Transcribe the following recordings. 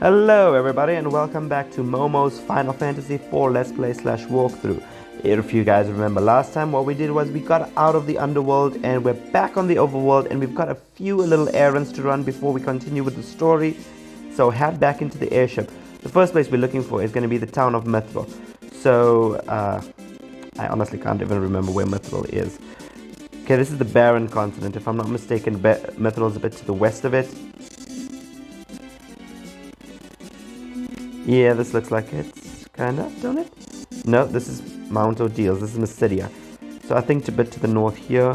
Hello everybody and welcome back to Momo's Final Fantasy IV Let's Play / walkthrough. If you guys remember last time, what we did was we got out of the underworld and we're back on the overworld, and we've got a few little errands to run before we continue with the story. So head back into the airship. The first place we're looking for is going to be the town of Mithril. So I honestly can't even remember where Mithril is. Okay, this is the barren continent. If I'm not mistaken, Mithril is a bit to the west of it. Yeah, this looks like it's kind of, don't it? No, this is Mount Ordeals. This is Mysidia. So I think a bit to the north here.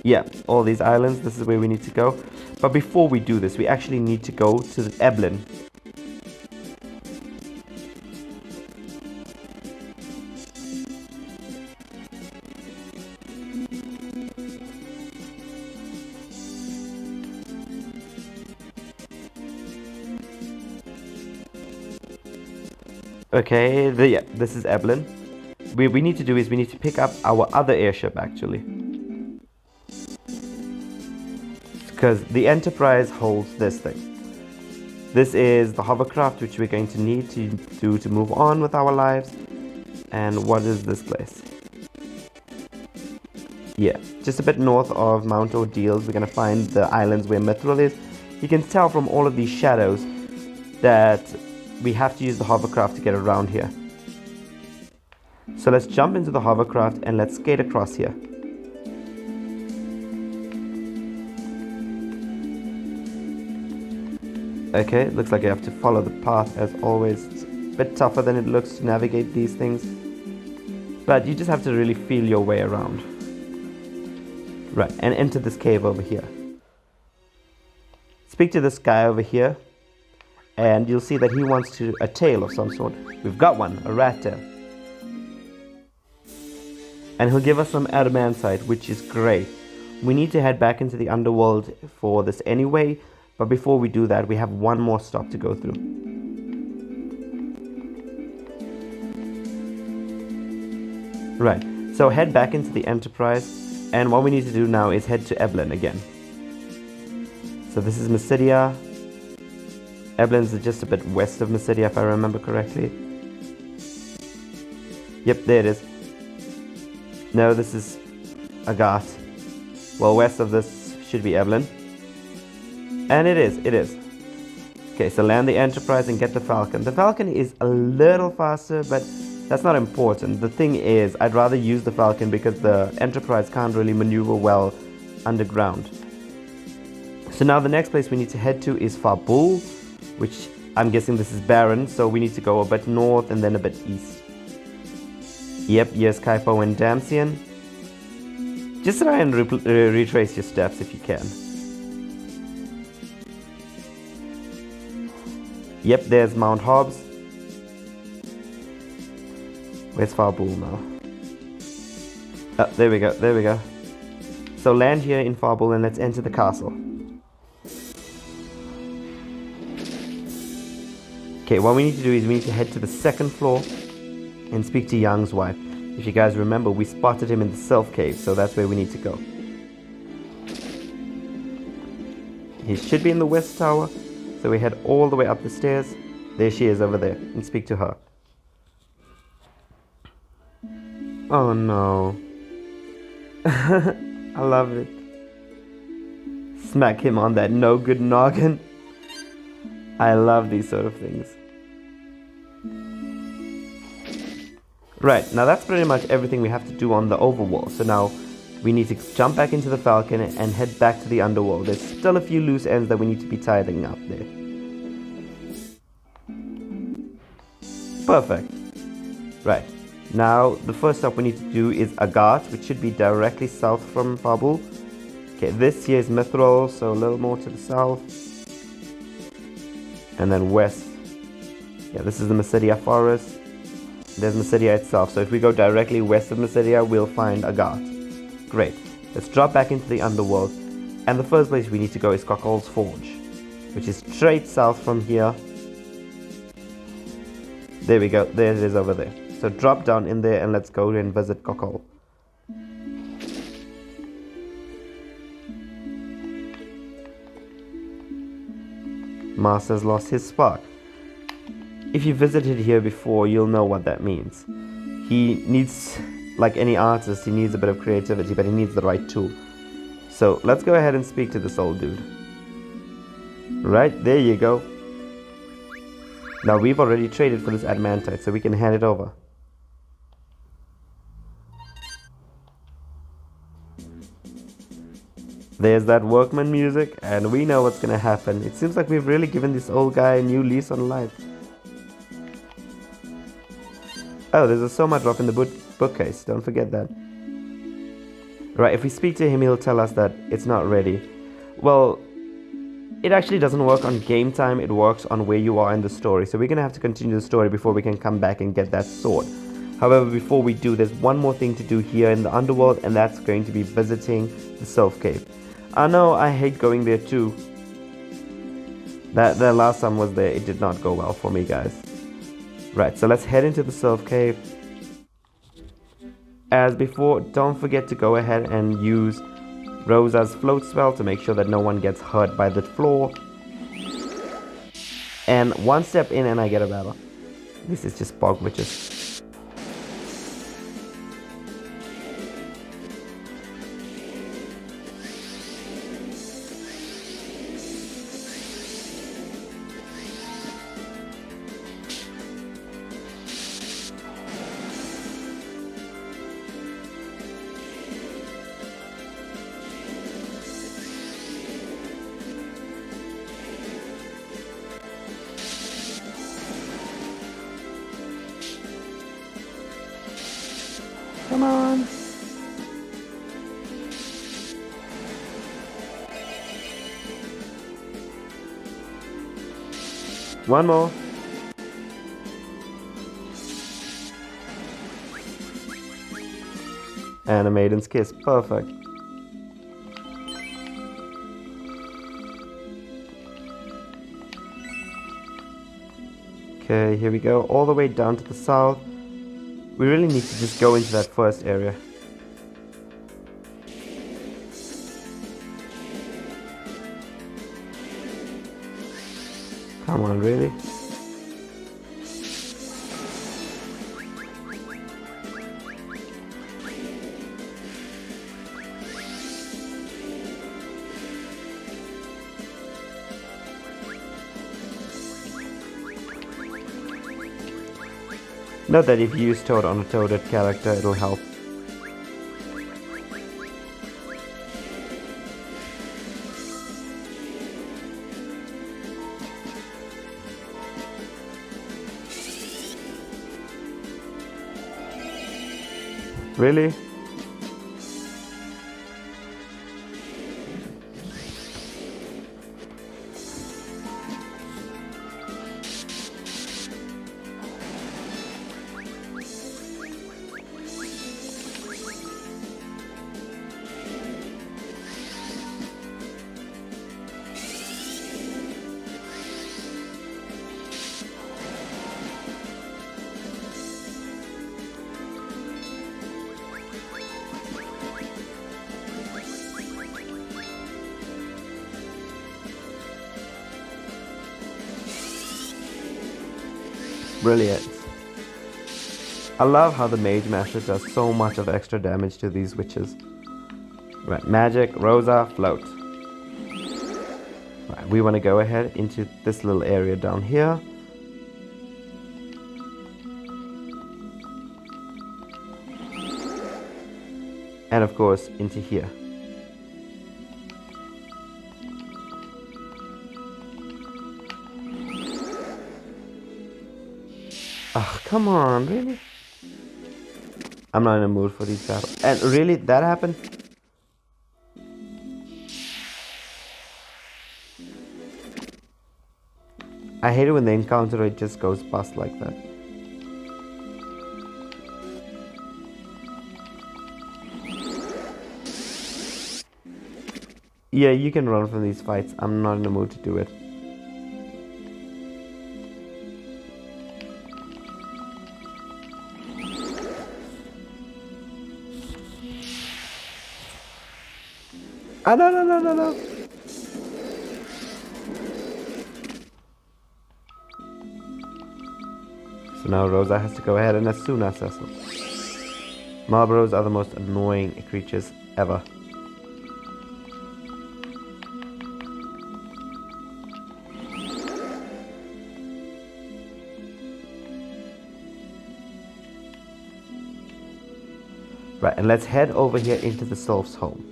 Yeah, all these islands. This is where we need to go. But before we do this, we actually need to go to Eblin. Okay, yeah, this is Eblin. What we need to do is we need to pick up our other airship actually. Because the Enterprise holds this thing. This is the hovercraft which we're going to need to move on with our lives. And what is this place? Yeah, just a bit north of Mount Ordeals, we're going to find the islands where Mithril is. You can tell from all of these shadows that we have to use the hovercraft to get around here. So let's jump into the hovercraft and let's skate across here. Okay, looks like you have to follow the path as always. It's a bit tougher than it looks to navigate these things, but you just have to really feel your way around. Right, and enter this cave over here. Speak to this guy over here, and you'll see that he wants a tail of some sort. We've got one, a rat tail. And he'll give us some adamantite, which is great. We need to head back into the underworld for this anyway, but before we do that, we have one more stop to go through. Right, so head back into the Enterprise, and what we need to do now is head to Eblin again. So this is Mysidia. Eblin is just a bit west of Mysidia, if I remember correctly. Yep, there it is. No, this is Agat. Well, west of this should be Eblin. And it is. Okay, so land the Enterprise and get the Falcon. The Falcon is a little faster, but that's not important. The thing is, I'd rather use the Falcon because the Enterprise can't really maneuver well underground. So now the next place we need to head to is Farbul, which I'm guessing this is barren, so we need to go a bit north and then a bit east. Yep, yes, Kaipo and Damsian. Just try and retrace your steps if you can. Yep, there's Mount Hobbs. Where's Farbul now? Oh, there we go. So land here in Farbul and let's enter the castle. Okay, what we need to do is we need to head to the second floor and speak to Yang's wife. If you guys remember, we spotted him in the Self Cave, so that's where we need to go. He should be in the West Tower, so we head all the way up the stairs. There she is over there, and speak to her. Oh no. I love it. Smack him on that no good noggin. I love these sort of things. Right, now that's pretty much everything we have to do on the overworld. So now we need to jump back into the Falcon and head back to the underworld. There's still a few loose ends that we need to be tidying up there. Perfect. Right, now the first stop we need to do is Agat, which should be directly south from Farbul. Okay, this here is Mithril, so a little more to the south. And then west. Yeah, this is the Mysidia forest. There's Mysidia itself, so if we go directly west of Mysidia, we'll find Agat. Great. Let's drop back into the underworld, and the first place we need to go is Kokol's Forge, which is straight south from here. There we go, there it is over there. So drop down in there and let's go and visit Kokol. Master's lost his spark. If you visited here before, you'll know what that means. He needs, like any artist, he needs a bit of creativity, but he needs the right tool. So let's go ahead and speak to this old dude. Right, there you go. Now we've already traded for this adamantite, so we can hand it over. There's that workman music, and we know what's gonna happen. It seems like we've really given this old guy a new lease on life. Oh, there's a soma drop in the bookcase, don't forget that. Right, if we speak to him, he'll tell us that it's not ready. Well, it actually doesn't work on game time, it works on where you are in the story. So we're gonna have to continue the story before we can come back and get that sword. However, before we do, there's one more thing to do here in the underworld, and that's going to be visiting the Sylph Cave. I know, I hate going there too. The last time I was there, it did not go well for me, guys. Right, so let's head into the Sylph Cave. As before, don't forget to go ahead and use Rosa's float spell to make sure that no one gets hurt by the floor. And one step in and I get a battle. This is just bog witches. Come on. One more. And a maiden's kiss. Perfect. Okay, here we go. All the way down to the south. We really need to just go into that first area. Come on, really? Note that if you use Toad on a toaded character, it'll help. Really? Brilliant. I love how the Mage Master does so much of extra damage to these witches. Right, magic, Rosa, float. Right, we want to go ahead into this little area down here. And of course, into here. Oh, come on, really? I'm not in the mood for these battles. And really, that happened? I hate it when the encounter rate just goes past like that. Yeah, you can run from these fights. I'm not in the mood to do it. Ah, no. So now Rosa has to go ahead and Asuna Cecil. Marlboros are the most annoying creatures ever. Right, and let's head over here into the Sylph's home.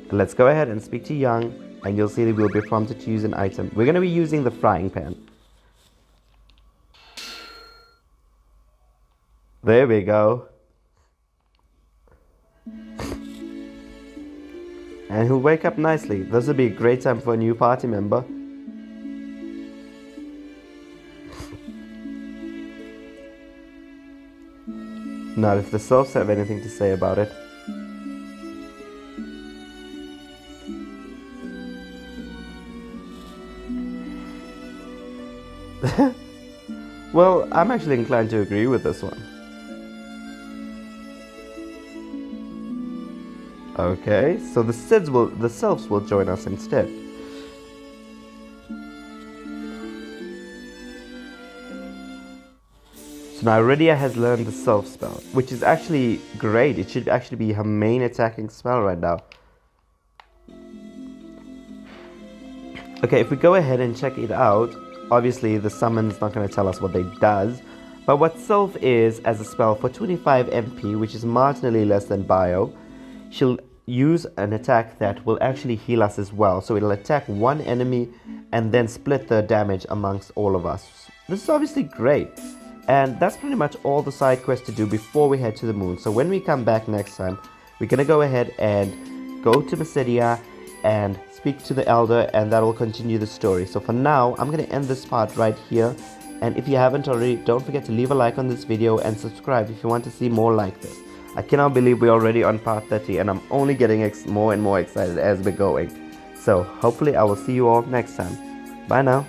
And let's go ahead and speak to Young, and you'll see that we'll be prompted to use an item. We're going to be using the frying pan. There we go. And he'll wake up nicely. This will be a great time for a new party member. Not if the Sylphs have anything to say about it. Well, I'm actually inclined to agree with this one. Okay, so the Sylphs will join us instead. So now Rydia has learned the Sylph spell, which is actually great. It should actually be her main attacking spell right now. Okay, if we go ahead and check it out, obviously the summon's not going to tell us what it does. But what Sylph is as a spell for 25 MP, which is marginally less than Bio, she'll use an attack that will actually heal us as well. So it'll attack one enemy and then split the damage amongst all of us. This is obviously great. And that's pretty much all the side quests to do before we head to the moon. So when we come back next time, we're going to go ahead and go to Mysidia and speak to the Elder, and that will continue the story. So for now, I'm going to end this part right here. And if you haven't already, don't forget to leave a like on this video and subscribe if you want to see more like this. I cannot believe we're already on part 30, and I'm only getting more and more excited as we're going. So hopefully I will see you all next time. Bye now.